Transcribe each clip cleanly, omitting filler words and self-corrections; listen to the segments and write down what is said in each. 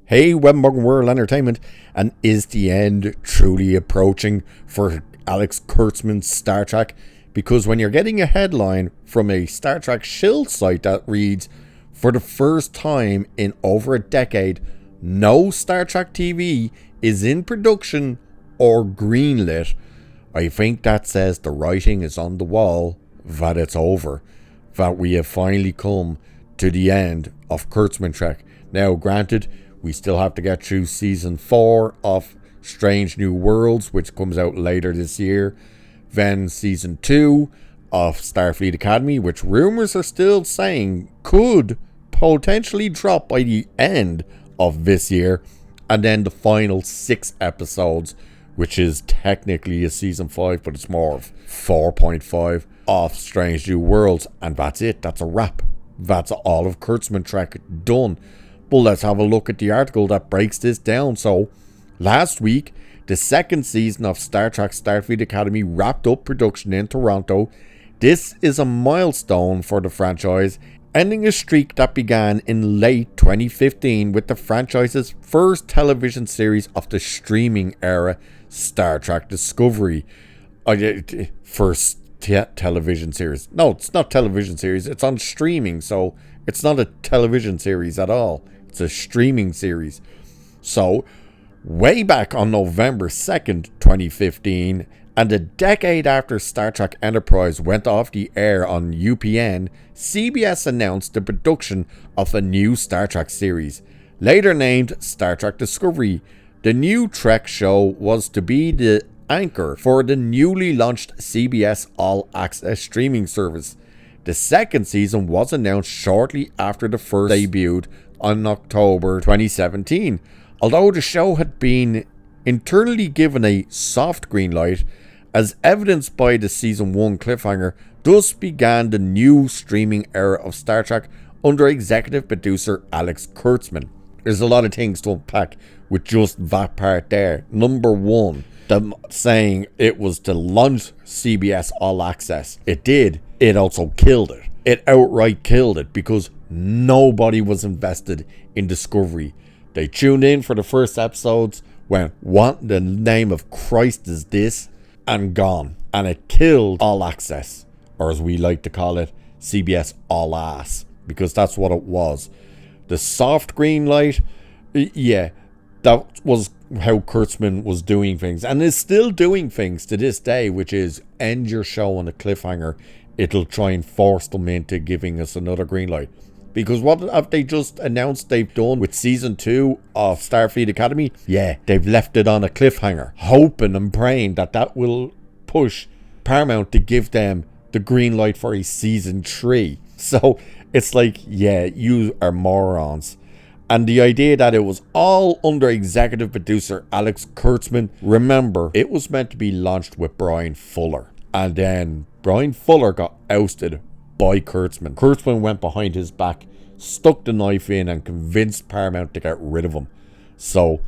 Hey, Web Morgan World Entertainment, and is the end truly approaching for Alex Kurtzman's Star Trek? Because when you're getting a headline from a Star Trek shill site that reads, for the first time in over a decade, no Star Trek TV is in production or greenlit, I think that says the writing is on the wall, that it's over, that we have finally come to the end of Kurtzman Trek. Now, granted, we still have to get through season 4 of Strange New Worlds, which comes out later this year. Then season 2 of Starfleet Academy, which rumors are still saying could potentially drop by the end of this year. And then the final 6 episodes, which is technically a season 5, but it's more of 4.5 of Strange New Worlds. And that's it. That's a wrap. That's all of Kurtzman Trek done. But let's have a look at the article that breaks this down. So, last week, the second season of Star Trek Starfleet Academy wrapped up production in Toronto. This is a milestone for the franchise, ending a streak that began in late 2015 with the franchise's first television series of the streaming era, Star Trek Discovery. First television series. No, it's not television series. It's on streaming, so it's not a television series at all. It's a streaming series. So, way back on November 2nd, 2015, and a decade after Star Trek Enterprise went off the air on UPN, CBS announced the production of a new Star Trek series, later named Star Trek Discovery. The new Trek show was to be the anchor for the newly launched CBS All Access streaming service. The second season was announced shortly after the first debuted on October 2017. Although the show had been internally given a soft green light, as evidenced by the season 1 cliffhanger, thus began the new streaming era of Star Trek under executive producer Alex Kurtzman. There's a lot of things to unpack with just that part there. Number 1, them saying it was to launch CBS All Access. It did. It also killed it. It outright killed it because nobody was invested in Discovery. They tuned in for the first episodes, went, what the name of Christ is this? And gone. And it killed All Access, or as we like to call it, CBS All Ass, because that's what it was. The soft green light, yeah, that was how Kurtzman was doing things, and is still doing things to this day, which is end your show on a cliffhanger. It'll try and force them into giving us another green light. Because what have they just announced they've done with season 2 of Starfleet Academy? Yeah, they've left it on a cliffhanger, hoping and praying that that will push Paramount to give them the green light for a season 3. So it's like, yeah, you are morons. And the idea that it was all under executive producer Alex Kurtzman, remember, it was meant to be launched with Brian Fuller. And then Brian Fuller got ousted by Kurtzman. Kurtzman went behind his back, stuck the knife in, and convinced Paramount to get rid of him. So,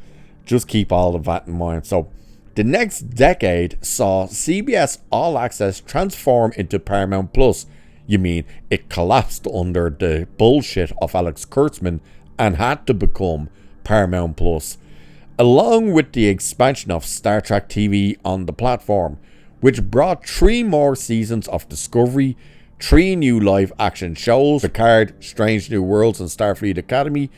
just keep all of that in mind. So, the next decade saw CBS All Access transform into Paramount Plus. You mean, it collapsed under the bullshit of Alex Kurtzman and had to become Paramount Plus, along with the expansion of Star Trek TV on the platform, which brought 3 more seasons of Discovery, 3 new live action shows, Picard, Strange New Worlds and Starfleet Academy,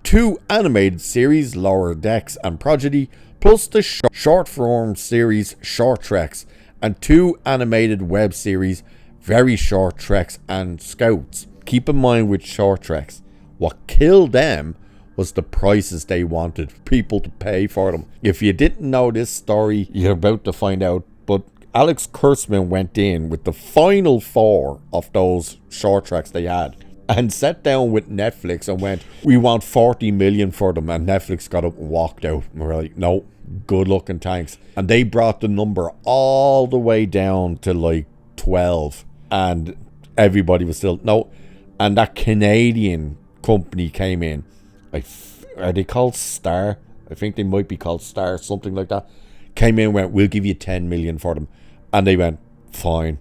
2 animated series, Lower Decks and Prodigy, plus the short form series Short Treks, and 2 animated web series, Very Short Treks and Scouts. Keep in mind with Short Treks, what killed them was the prices they wanted people to pay for them. If you didn't know this story, you're about to find out, but Alex Kurtzman went in with the final 4 of those short treks they had and sat down with Netflix and went, we want 40 million for them. And Netflix got up and walked out. And we're like, no, good luck and thanks. And they brought the number all the way down to like 12. And everybody was still, no. And that Canadian company came in. Are they called Star? I think they might be called Star, something like that. Came in and went, we'll give you 10 million for them. And they went, fine.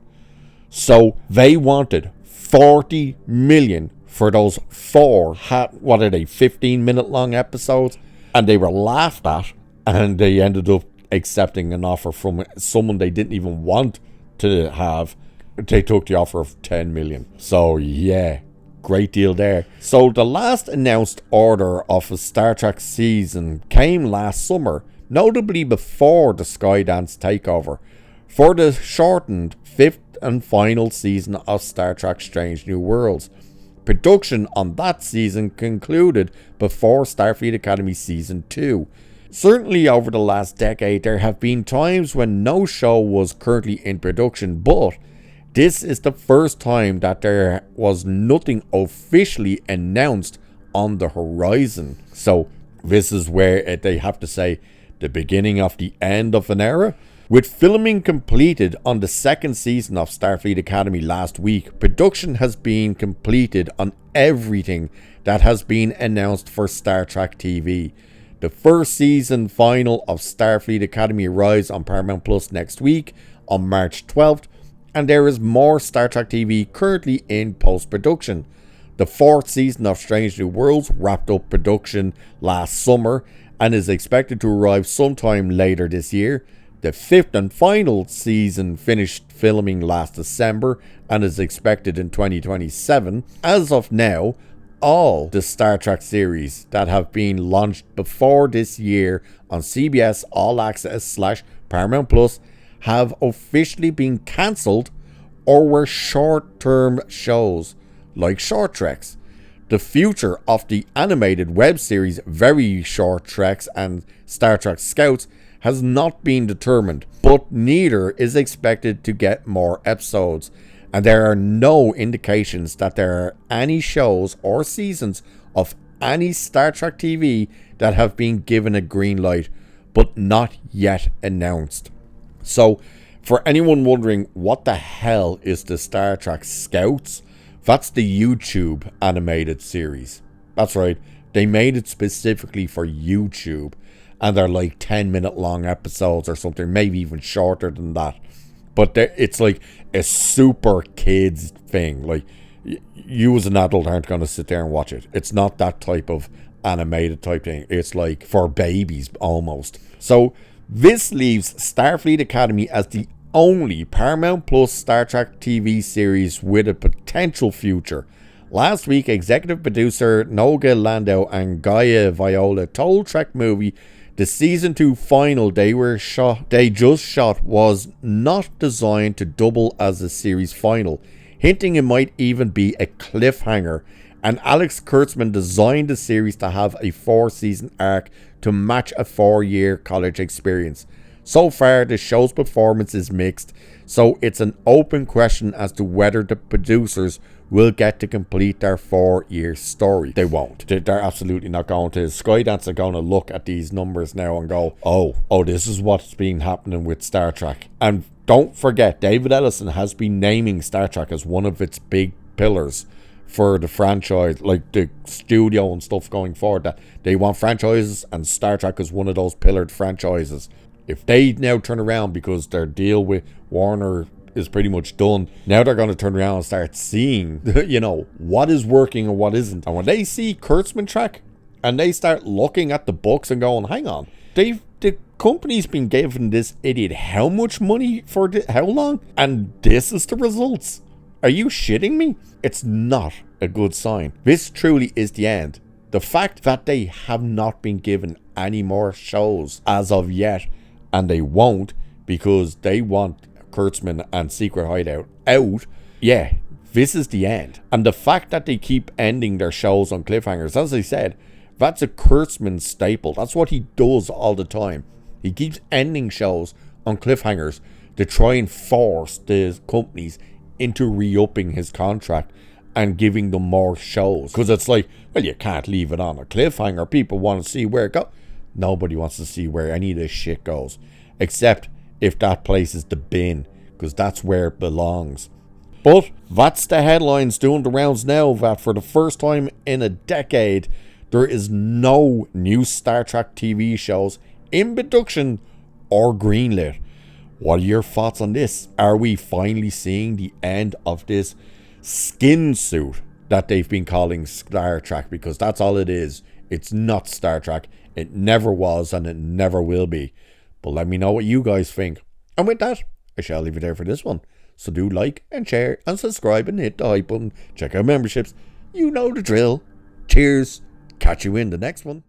So they wanted 40 million for those 4, 15-minute long episodes, and they were laughed at, and they ended up accepting an offer from someone they didn't even want to have. They took the offer of 10 million. So yeah, great deal there. So the last announced order of a Star Trek season came last summer, notably before the Skydance takeover, for the shortened 5th and final season of Star Trek Strange New Worlds. Production on that season concluded before Starfleet Academy Season 2. Certainly over the last decade, there have been times when no show was currently in production, but this is the first time that there was nothing officially announced on the horizon. So this is where they have to say the beginning of the end of an era. With filming completed on the 2nd season of Starfleet Academy last week, production has been completed on everything that has been announced for Star Trek TV. The 1st season final of Starfleet Academy arrives on Paramount Plus next week on March 12th, and there is more Star Trek TV currently in post-production. The 4th season of Strange New Worlds wrapped up production last summer and is expected to arrive sometime later this year. The 5th and final season finished filming last December and is expected in 2027. As of now, all the Star Trek series that have been launched before this year on CBS All Access / Paramount Plus have officially been cancelled or were short-term shows like Short Treks. The future of the animated web series Very Short Treks and Star Trek Scouts has not been determined, but neither is expected to get more episodes, and there are no indications that there are any shows or seasons of any Star Trek TV that have been given a green light, but not yet announced. So, for anyone wondering what the hell is the Star Trek Scouts, that's the YouTube animated series. That's right, they made it specifically for YouTube, and they're like 10-minute long episodes or something, maybe even shorter than that. But it's like a super kids thing. Like, you as an adult aren't going to sit there and watch it. It's not that type of animated type thing. It's like for babies almost. So this leaves Starfleet Academy as the only Paramount Plus Star Trek TV series with a potential future. Last week, executive producer Noga Landau and Gaia Viola told Trek Movie the season 2 final they just shot was not designed to double as a series final, hinting it might even be a cliffhanger. And Alex Kurtzman designed the series to have a 4-season arc to match a 4-year college experience. So far, the show's performance is mixed, so it's an open question as to whether the producers will get to complete their 4-year story. They won't. They're absolutely not going to. Skydance are going to look at these numbers now and go, oh, this is what's been happening with Star Trek. And don't forget, David Ellison has been naming Star Trek as one of its big pillars for the franchise, like the studio and stuff going forward, that they want franchises, and Star Trek is one of those pillared franchises. If they now turn around because their deal with Warner is pretty much done, now they're going to turn around and start seeing, what is working and what isn't. And when they see Kurtzman Trek and they start looking at the books and going, hang on, the company's been giving this idiot how much money for how long? And this is the results. Are you shitting me? It's not a good sign. This truly is the end. The fact that they have not been given any more shows as of yet, and they won't because they want Kurtzman and Secret Hideout out, yeah, this is the end. And the fact that they keep ending their shows on cliffhangers, as I said, that's a Kurtzman staple. That's what he does all the time. He keeps ending shows on cliffhangers to try and force the companies into re-upping his contract and giving them more shows. Because it's like, well, you can't leave it on a cliffhanger. People want to see where it goes. Nobody wants to see where any of this shit goes. Except if that place is the bin, because that's where it belongs. But that's the headlines doing the rounds now, that for the first time in a decade, there is no new Star Trek TV shows in production or greenlit. What are your thoughts on this? Are we finally seeing the end of this skin suit that they've been calling Star Trek, because that's all it is. It's not Star Trek. It never was and it never will be. But let me know what you guys think. And with that, I shall leave it there for this one. So do like and share and subscribe and hit the hype button. Check out memberships. You know the drill. Cheers. Catch you in the next one.